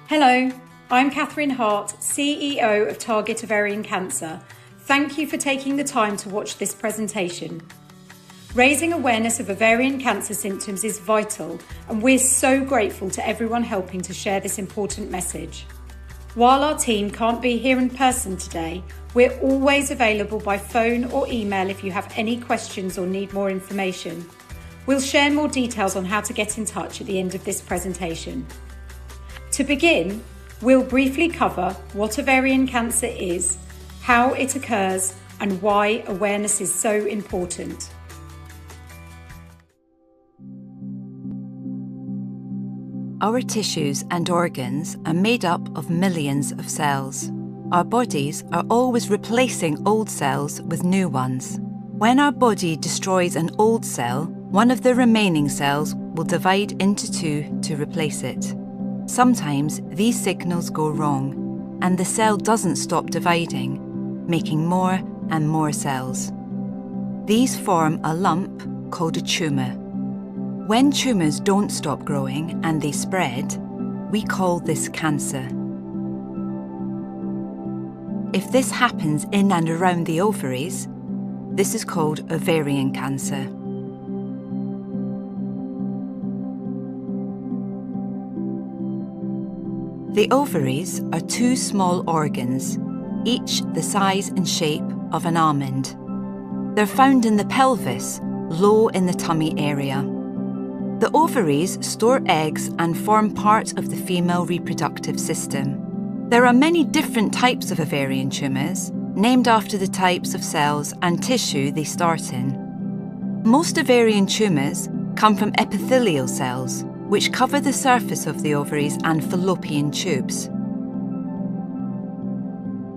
Hello, I'm Catherine Hart, CEO of Target Ovarian Cancer. Thank you for taking the time to watch this presentation. Raising awareness of ovarian cancer symptoms is vital, and we're so grateful to everyone helping to share this important message. While our team can't be here in person today, we're always available by phone or email if you have any questions or need more information. We'll share more details on how to get in touch at the end of this presentation. To begin, we'll briefly cover what ovarian cancer is, how it occurs, and why awareness is so important. Our tissues and organs are made up of millions of cells. Our bodies are always replacing old cells with new ones. When our body destroys an old cell, one of the remaining cells will divide into two to replace it. Sometimes these signals go wrong, and the cell doesn't stop dividing, making more and more cells. These form a lump called a tumour. When tumours don't stop growing and they spread, we call this cancer. If this happens in and around the ovaries, this is called ovarian cancer. The ovaries are two small organs, each the size and shape of an almond. They're found in the pelvis, low in the tummy area. The ovaries store eggs and form part of the female reproductive system. There are many different types of ovarian tumours, named after the types of cells and tissue they start in. Most ovarian tumours come from epithelial cells, which cover the surface of the ovaries and fallopian tubes.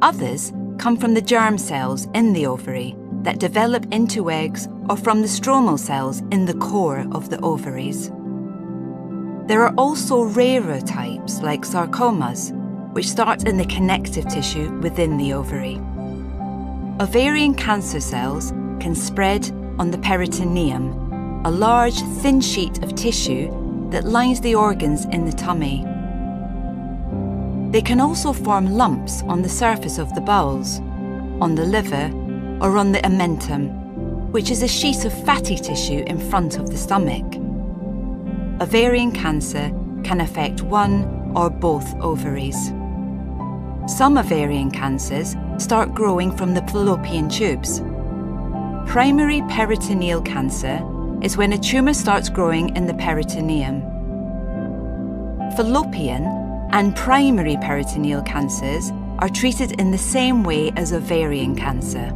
Others come from the germ cells in the ovary that develop into eggs, or from the stromal cells in the core of the ovaries. There are also rarer types like sarcomas, which start in the connective tissue within the ovary. Ovarian cancer cells can spread on the peritoneum, a large thin sheet of tissue that lines the organs in the tummy. They can also form lumps on the surface of the bowels, on the liver, or on the omentum, which is a sheet of fatty tissue in front of the stomach. Ovarian cancer can affect one or both ovaries. Some ovarian cancers start growing from the fallopian tubes. Primary peritoneal cancer is when a tumour starts growing in the peritoneum. Fallopian and primary peritoneal cancers are treated in the same way as ovarian cancer.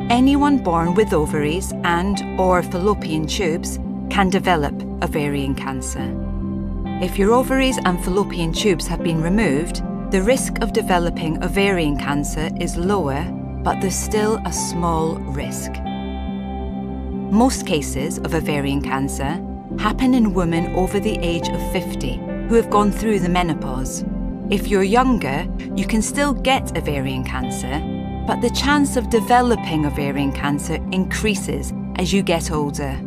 Anyone born with ovaries and/or fallopian tubes can develop ovarian cancer. If your ovaries and fallopian tubes have been removed, the risk of developing ovarian cancer is lower, but there's still a small risk. Most cases of ovarian cancer happen in women over the age of 50 who have gone through the menopause. If you're younger, you can still get ovarian cancer, but the chance of developing ovarian cancer increases as you get older.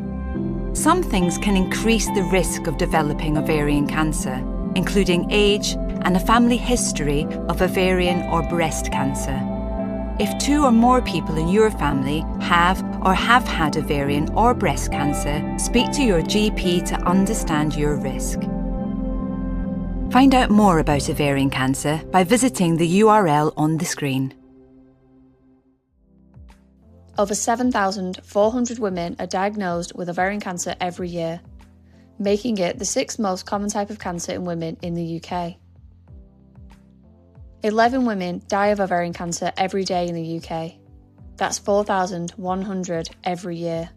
Some things can increase the risk of developing ovarian cancer, including age and a family history of ovarian or breast cancer. If 2 or more people in your family have or have had ovarian or breast cancer, speak to your GP to understand your risk. Find out more about ovarian cancer by visiting the URL on the screen. Over 7,400 women are diagnosed with ovarian cancer every year, making it the 6th most common type of cancer in women in the UK. 11 women die of ovarian cancer every day in the UK. That's 4,100 every year.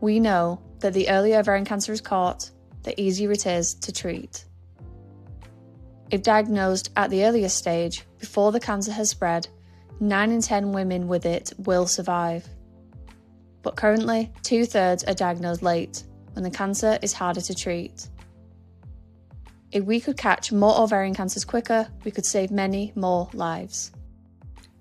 We know that the earlier ovarian cancer is caught, the easier it is to treat. If diagnosed at the earliest stage, before the cancer has spread, 9 in 10 women with it will survive. But currently, 2/3 are diagnosed late, when the cancer is harder to treat. If we could catch more ovarian cancers quicker, we could save many more lives.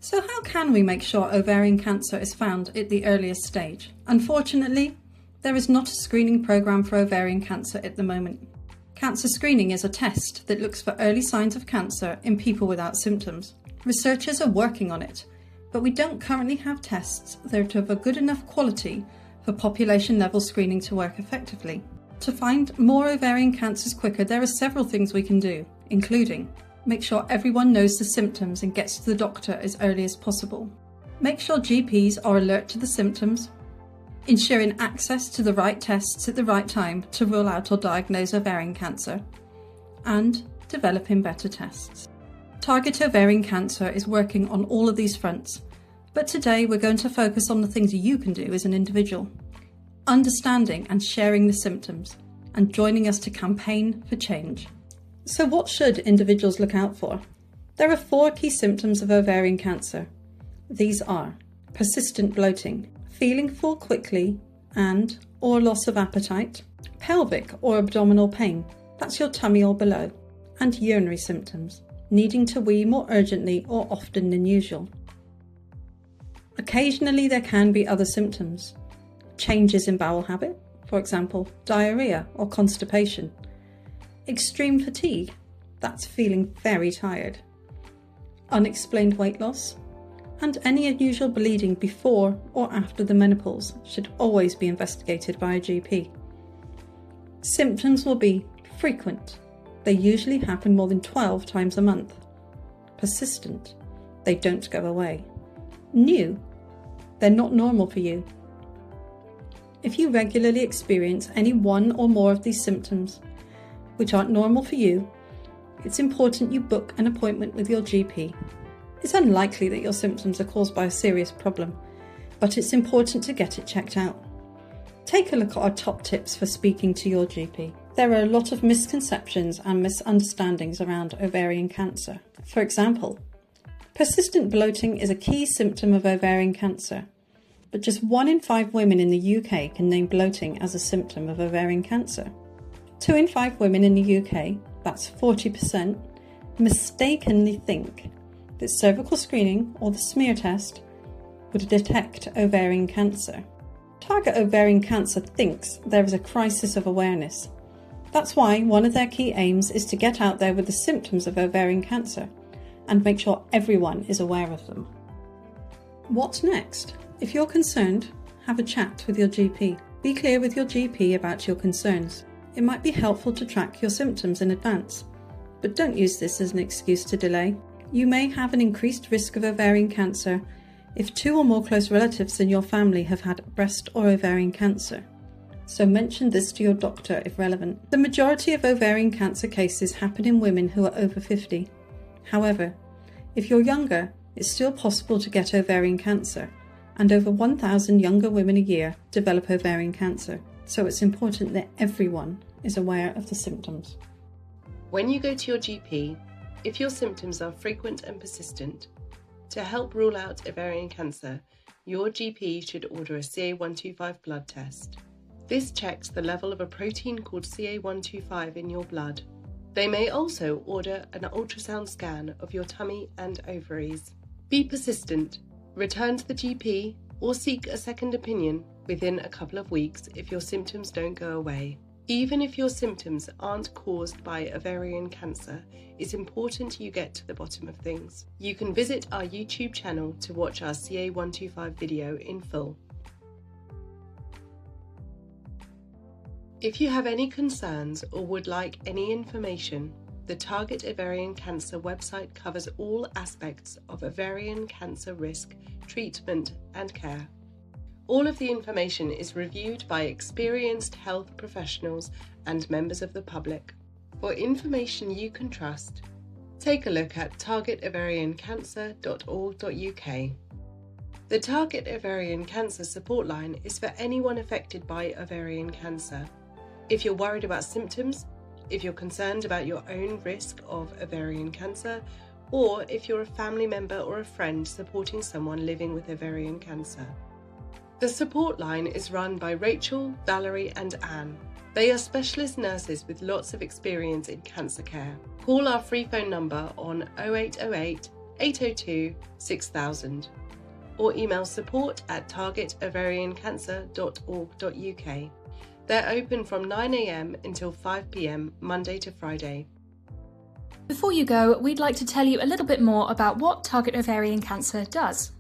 So how can we make sure ovarian cancer is found at the earliest stage? Unfortunately, there is not a screening program for ovarian cancer at the moment. Cancer screening is a test that looks for early signs of cancer in people without symptoms. Researchers are working on it, but we don't currently have tests that are of a good enough quality for population-level screening to work effectively. To find more ovarian cancers quicker, there are several things we can do, including make sure everyone knows the symptoms and gets to the doctor as early as possible. Make sure GPs are alert to the symptoms, ensuring access to the right tests at the right time to rule out or diagnose ovarian cancer, and developing better tests. Target Ovarian Cancer is working on all of these fronts, but today we're going to focus on the things you can do as an individual, understanding and sharing the symptoms, and joining us to campaign for change. So what should individuals look out for? There are 4 key symptoms of ovarian cancer. These are persistent bloating, feeling full quickly and or loss of appetite, pelvic or abdominal pain, that's your tummy or below, and urinary symptoms, needing to wee more urgently or often than usual. Occasionally there can be other symptoms, changes in bowel habit, for example, diarrhea or constipation, extreme fatigue, that's feeling very tired, unexplained weight loss, and any unusual bleeding before or after the menopause should always be investigated by a GP. Symptoms will be frequent. They usually happen more than 12 times a month. Persistent. They don't go away. New. They're not normal for you. If you regularly experience any one or more of these symptoms, which aren't normal for you, it's important you book an appointment with your GP. It's unlikely that your symptoms are caused by a serious problem, but it's important to get it checked out. Take a look at our top tips for speaking to your GP. There are a lot of misconceptions and misunderstandings around ovarian cancer. For example, persistent bloating is a key symptom of ovarian cancer, but just 1 in 5 women in the UK can name bloating as a symptom of ovarian cancer. 2 in 5 women in the UK, that's 40%, mistakenly think that cervical screening or the smear test would detect ovarian cancer. Target Ovarian Cancer thinks there is a crisis of awareness. That's why one of their key aims is to get out there with the symptoms of ovarian cancer and make sure everyone is aware of them. What's next? If you're concerned, have a chat with your GP. Be clear with your GP about your concerns. It might be helpful to track your symptoms in advance, but don't use this as an excuse to delay. You may have an increased risk of ovarian cancer if 2 or more close relatives in your family have had breast or ovarian cancer. So mention this to your doctor if relevant. The majority of ovarian cancer cases happen in women who are over 50. However, if you're younger, it's still possible to get ovarian cancer, and over 1,000 younger women a year develop ovarian cancer. So it's important that everyone is aware of the symptoms. When you go to your GP, if your symptoms are frequent and persistent, to help rule out ovarian cancer, your GP should order a CA125 blood test. This checks the level of a protein called CA125 in your blood. They may also order an ultrasound scan of your tummy and ovaries. Be persistent, return to the GP or seek a second opinion within a couple of weeks if your symptoms don't go away. Even if your symptoms aren't caused by ovarian cancer, it's important you get to the bottom of things. You can visit our YouTube channel to watch our CA125 video in full. If you have any concerns or would like any information, the Target Ovarian Cancer website covers all aspects of ovarian cancer risk, treatment and care. All of the information is reviewed by experienced health professionals and members of the public. For information you can trust, take a look at targetovariancancer.org.uk. The Target Ovarian Cancer support line is for anyone affected by ovarian cancer. If you're worried about symptoms, if you're concerned about your own risk of ovarian cancer, or if you're a family member or a friend supporting someone living with ovarian cancer. The support line is run by Rachel, Valerie and Anne. They are specialist nurses with lots of experience in cancer care. Call our free phone number on 0808 802 6000 or email support@targetovariancancer.org.uk. They're open from 9 a.m. until 5 p.m. Monday to Friday. Before you go, we'd like to tell you a little bit more about what Target Ovarian Cancer does.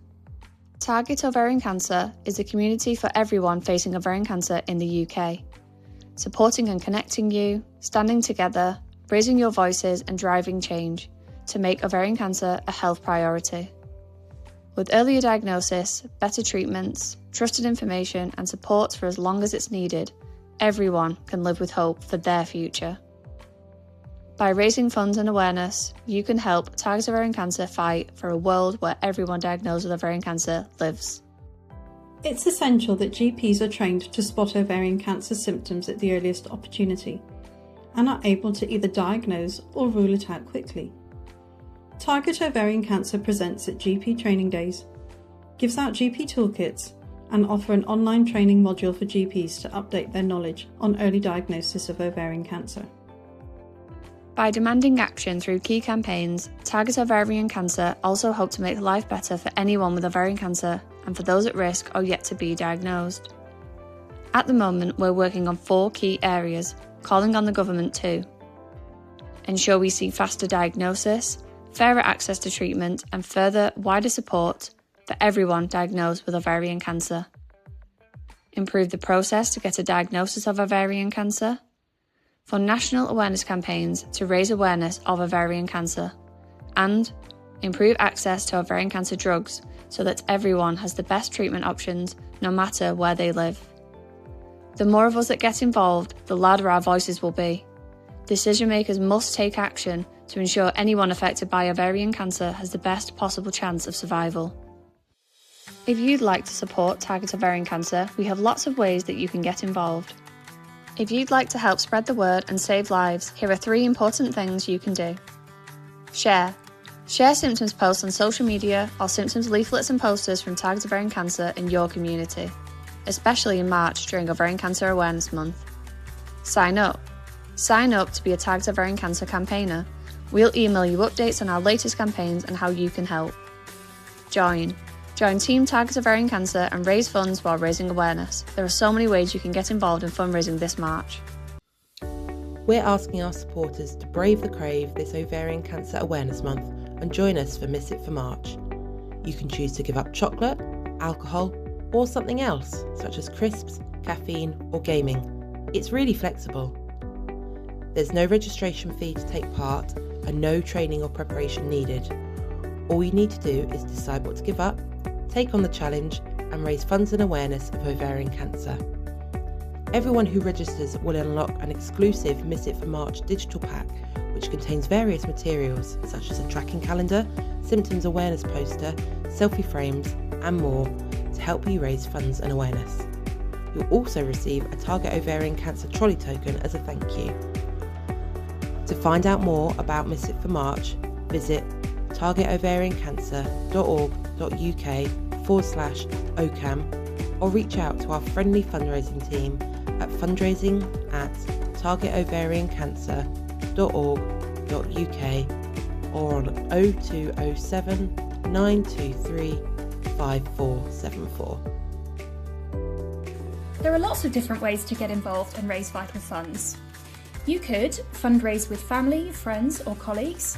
Target Ovarian Cancer is a community for everyone facing ovarian cancer in the UK, supporting and connecting you, standing together, raising your voices and driving change to make ovarian cancer a health priority. With earlier diagnosis, better treatments, trusted information and support for as long as it's needed, everyone can live with hope for their future. By raising funds and awareness, you can help Target Ovarian Cancer fight for a world where everyone diagnosed with ovarian cancer lives. It's essential that GPs are trained to spot ovarian cancer symptoms at the earliest opportunity and are able to either diagnose or rule it out quickly. Target Ovarian Cancer presents at GP training days, gives out GP toolkits and offer an online training module for GPs to update their knowledge on early diagnosis of ovarian cancer. By demanding action through key campaigns, Target Ovarian Cancer also hope to make life better for anyone with ovarian cancer and for those at risk or yet to be diagnosed. At the moment, we're working on 4 key areas, calling on the government too. Ensure we see faster diagnosis, fairer access to treatment and further wider support for everyone diagnosed with ovarian cancer. Improve the process to get a diagnosis of ovarian cancer. For national awareness campaigns to raise awareness of ovarian cancer. And improve access to ovarian cancer drugs so that everyone has the best treatment options no matter where they live. The more of us that get involved, the louder our voices will be. Decision makers must take action to ensure anyone affected by ovarian cancer has the best possible chance of survival. If you'd like to support Target Ovarian Cancer, we have lots of ways that you can get involved. If you'd like to help spread the word and save lives, here are 3 important things you can do. Share. Share symptoms posts on social media or symptoms leaflets and posters from Target Ovarian Cancer in your community, especially in March during Ovarian Cancer Awareness Month. Sign up. Sign up to be a Target Ovarian Cancer campaigner. We'll email you updates on our latest campaigns and how you can help. Join. Join Team Target Ovarian Cancer and raise funds while raising awareness. There are so many ways you can get involved in fundraising this March. We're asking our supporters to brave the crave this Ovarian Cancer Awareness Month and join us for Miss It for March. You can choose to give up chocolate, alcohol, or something else, such as crisps, caffeine, or gaming. It's really flexible. There's no registration fee to take part and no training or preparation needed. All you need to do is decide what to give up, take on the challenge and raise funds and awareness of ovarian cancer. Everyone who registers will unlock an exclusive Miss It for March digital pack which contains various materials such as a tracking calendar, symptoms awareness poster, selfie frames and more to help you raise funds and awareness. You'll also receive a Target Ovarian Cancer trolley token as a thank you. To find out more about Miss It for March, visit targetovariancancer.org.uk/OCAM or reach out to our friendly fundraising team at fundraising@targetovariancancer.org.uk or on 0207 923 5474. There are lots of different ways to get involved and raise vital funds. You could fundraise with family, friends or colleagues,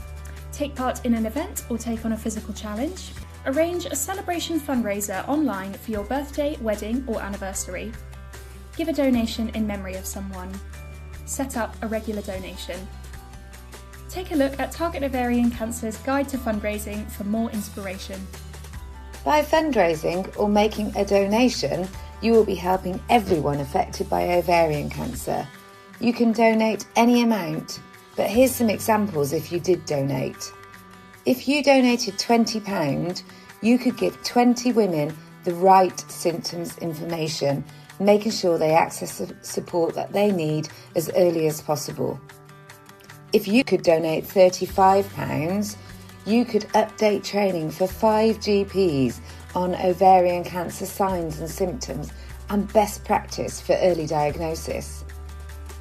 take part in an event or take on a physical challenge, arrange a celebration fundraiser online for your birthday, wedding or anniversary, give a donation in memory of someone, set up a regular donation. Take a look at Target Ovarian Cancer's Guide to Fundraising for more inspiration. By fundraising or making a donation, you will be helping everyone affected by ovarian cancer. You can donate any amount, but here's some examples if you did donate. If you donated £20, you could give 20 women the right symptoms information, making sure they access the support that they need as early as possible. If you could donate £35, you could update training for 5 GPs on ovarian cancer signs and symptoms and best practice for early diagnosis.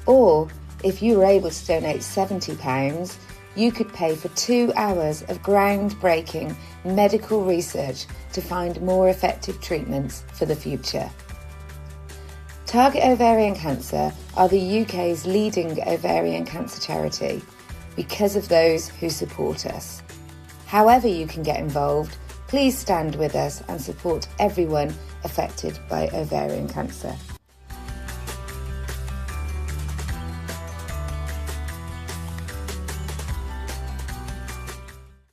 Or, if you were able to donate £70, you could pay for 2 hours of groundbreaking medical research to find more effective treatments for the future. Target Ovarian Cancer are the UK's leading ovarian cancer charity because of those who support us. However you can get involved, please stand with us and support everyone affected by ovarian cancer.